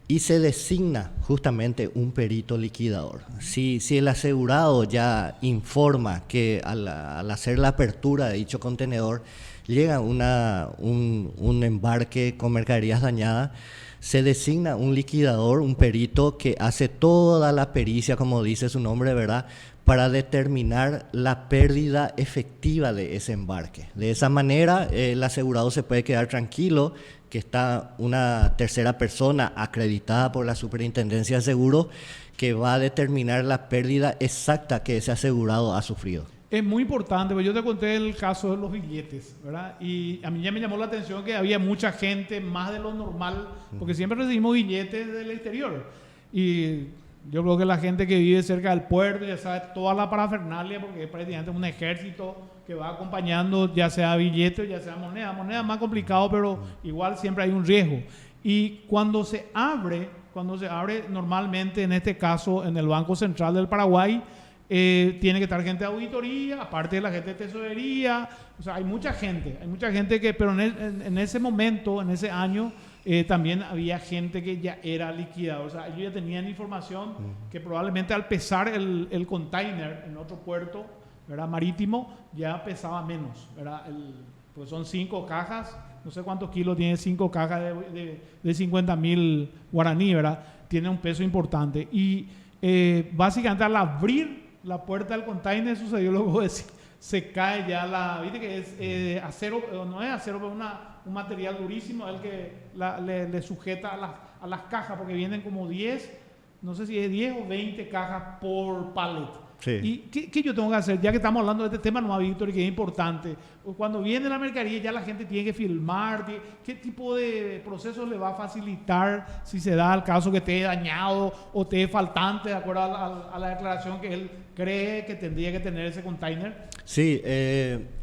Y se designa justamente un perito liquidador. Si el asegurado ya informa que al hacer la apertura de dicho contenedor llega un embarque con mercaderías dañadas, se designa un liquidador, un perito que hace toda la pericia, como dice su nombre, ¿verdad?, para determinar la pérdida efectiva de ese embarque. De esa manera, el asegurado se puede quedar tranquilo que está una tercera persona acreditada por la Superintendencia de Seguros que va a determinar la pérdida exacta que ese asegurado ha sufrido. Es muy importante, porque yo te conté el caso de los billetes, ¿verdad? Y a mí ya me llamó la atención que había mucha gente, más de lo normal, porque siempre recibimos billetes del exterior. Y yo creo que la gente que vive cerca del puerto ya sabe toda la parafernalia, porque es prácticamente un ejército que va acompañando, ya sea billetes, ya sea moneda. Moneda es más complicado, pero igual siempre hay un riesgo. Y cuando se abre normalmente, en este caso, en el Banco Central del Paraguay, tiene que estar gente de auditoría, aparte de la gente de tesorería. O sea, hay mucha gente que, pero en ese momento, en ese año, también había gente que ya era liquidador. O sea, ellos ya tenían información que probablemente al pesar el container en otro puerto, ¿verdad?, marítimo, ya pesaba menos, ¿verdad? Pues son 5 cajas, no sé cuántos kilos tiene 5 cajas de 50.000 guaraní, ¿verdad? Tiene un peso importante. Y básicamente al abrir la puerta del container sucedió lo que vos decís, se cae ya viste que es acero, no es acero, pero un material durísimo, el que le sujeta a las cajas, porque vienen como 10, no sé si es 10 o 20 cajas por pallet. Sí. ¿Y qué yo tengo que hacer? Ya que estamos hablando de este tema, nomás, Víctor, y que es importante. Cuando viene la mercadería, ya la gente tiene que filmar. ¿Qué tipo de proceso le va a facilitar si se da el caso que esté dañado o esté faltante, de acuerdo a la declaración que él cree que tendría que tener ese container? Sí,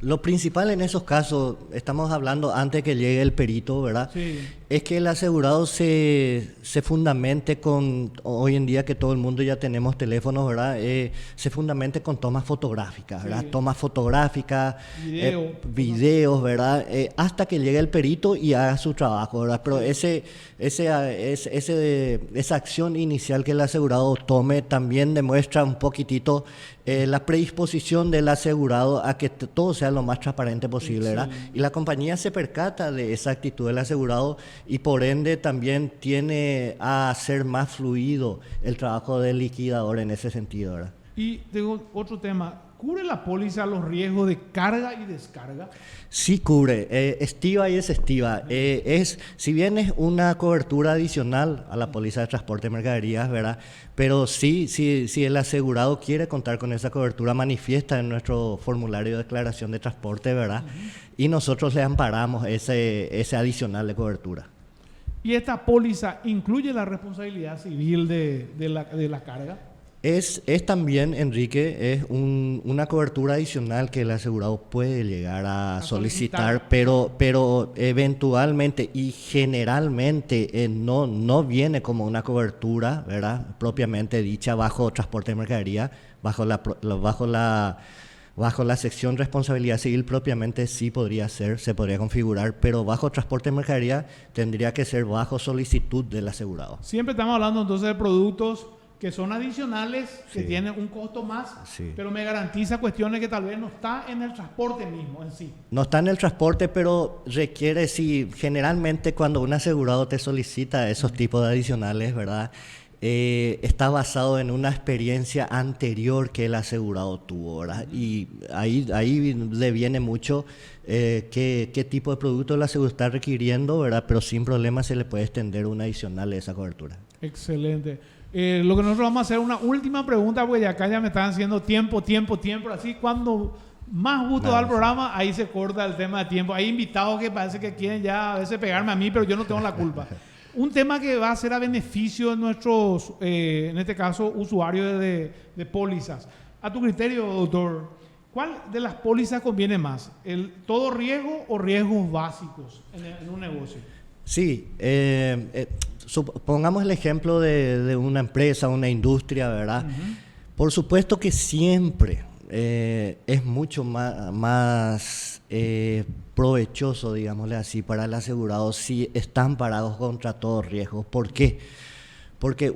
lo principal en esos casos, estamos hablando antes que llegue el perito, ¿verdad? Sí. Es que el asegurado se fundamente con, hoy en día que todo el mundo ya tenemos teléfonos, ¿verdad? Se fundamente con tomas fotográficas, ¿verdad? Sí. Tomas fotográficas, Video. videos, ¿verdad? Hasta que llegue el perito y haga su trabajo, ¿verdad? Pero esa acción inicial que el asegurado tome también demuestra un poquitito la predisposición del asegurado a que todo sea lo más transparente posible, ¿verdad? Y la compañía se percata de esa actitud del asegurado y por ende también tiene a hacer más fluido el trabajo del liquidador en ese sentido, ¿verdad? Y tengo otro tema. ¿Cubre la póliza los riesgos de carga y descarga? Sí cubre, estiva y desestiva. Si bien es una cobertura adicional a la póliza de transporte de mercaderías, ¿verdad? Pero sí, si el asegurado quiere contar con esa cobertura, manifiesta en nuestro formulario de declaración de transporte, ¿verdad? Y nosotros le amparamos ese adicional de cobertura. ¿Y esta póliza incluye la responsabilidad civil de la carga? Es también, Enrique, es una cobertura adicional que el asegurado puede llegar a solicitar, pero eventualmente y generalmente no viene como una cobertura, ¿verdad? Propiamente dicha bajo transporte de mercadería, bajo la sección responsabilidad civil propiamente sí podría ser, se podría configurar, pero bajo transporte de mercadería tendría que ser bajo solicitud del asegurado. Siempre estamos hablando entonces de productos que son adicionales, que Sí. tienen un costo más, Sí. pero me garantiza cuestiones que tal vez no está en el transporte mismo en sí. No está en el transporte, pero requiere, sí, generalmente cuando un asegurado te solicita esos tipos de adicionales, ¿verdad? Está basado en una experiencia anterior que el asegurado tuvo, ¿verdad? Y ahí deviene mucho qué tipo de producto el asegurado está requiriendo, ¿verdad? Pero sin problema se le puede extender un adicional de esa cobertura. Excelente. Lo que nosotros vamos a hacer una última pregunta, porque acá ya me están haciendo tiempo, así cuando más gusto da el programa, ahí se corta el tema de tiempo. Hay invitados que parece que quieren ya a veces pegarme a mí, pero yo no tengo la culpa. Un tema que va a ser a beneficio de nuestros, en este caso, usuarios de pólizas. A tu criterio, doctor, ¿cuál de las pólizas conviene más? ¿Todo riesgo o riesgos básicos en un negocio? Sí, pongamos el ejemplo de una empresa, una industria, ¿verdad? Por supuesto que siempre es mucho más provechoso, digámosle así, para el asegurado si están parados contra todo riesgo. ¿Por qué? Porque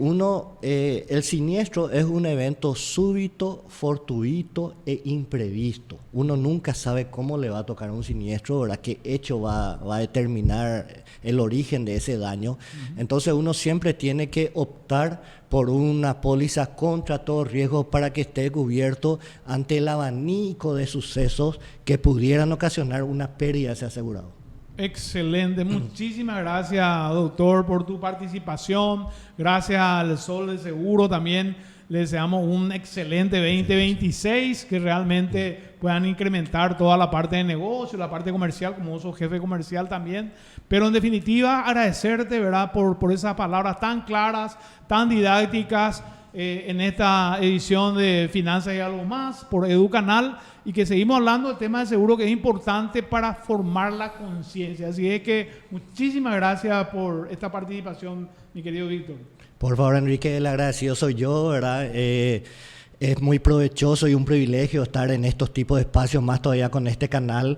el siniestro es un evento súbito, fortuito e imprevisto. Uno nunca sabe cómo le va a tocar un siniestro, ¿verdad? Qué hecho va a determinar el origen de ese daño. Entonces uno siempre tiene que optar por una póliza contra todo riesgo para que esté cubierto ante el abanico de sucesos que pudieran ocasionar una pérdida a ese asegurado. Excelente, muchísimas gracias, doctor, por tu participación. Gracias al Sol del Seguro también. Les deseamos un excelente 2026, que realmente puedan incrementar toda la parte de negocio, la parte comercial, como vos sos jefe comercial también. Pero en definitiva, agradecerte, ¿verdad?, por esas palabras tan claras, tan didácticas en esta edición de Finanzas y Algo Más por EduCanal, y que seguimos hablando del tema de seguro, que es importante para formar la conciencia. Así es que muchísimas gracias por esta participación, mi querido Víctor. Por favor, Enrique, el agradecido soy yo, ¿verdad? Es muy provechoso y un privilegio estar en estos tipos de espacios, más todavía con este canal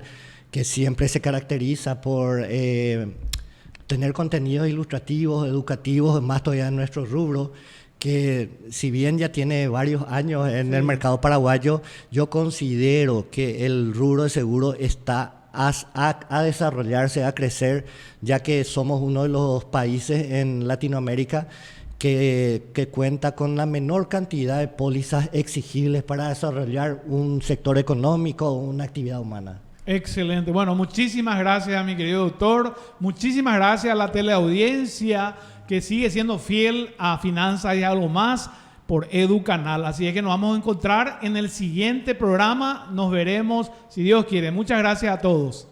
que siempre se caracteriza por tener contenidos ilustrativos, educativos, más todavía en nuestro rubro, que si bien ya tiene varios años en el mercado paraguayo, yo considero que el rubro de seguro está a desarrollarse, a crecer, ya que somos uno de los países en Latinoamérica que cuenta con la menor cantidad de pólizas exigibles para desarrollar un sector económico o una actividad humana. Excelente. Bueno, muchísimas gracias, mi querido doctor. Muchísimas gracias a la teleaudiencia que sigue siendo fiel a Finanzas y Algo Más por EduCanal. Así es que nos vamos a encontrar en el siguiente programa. Nos veremos, si Dios quiere. Muchas gracias a todos.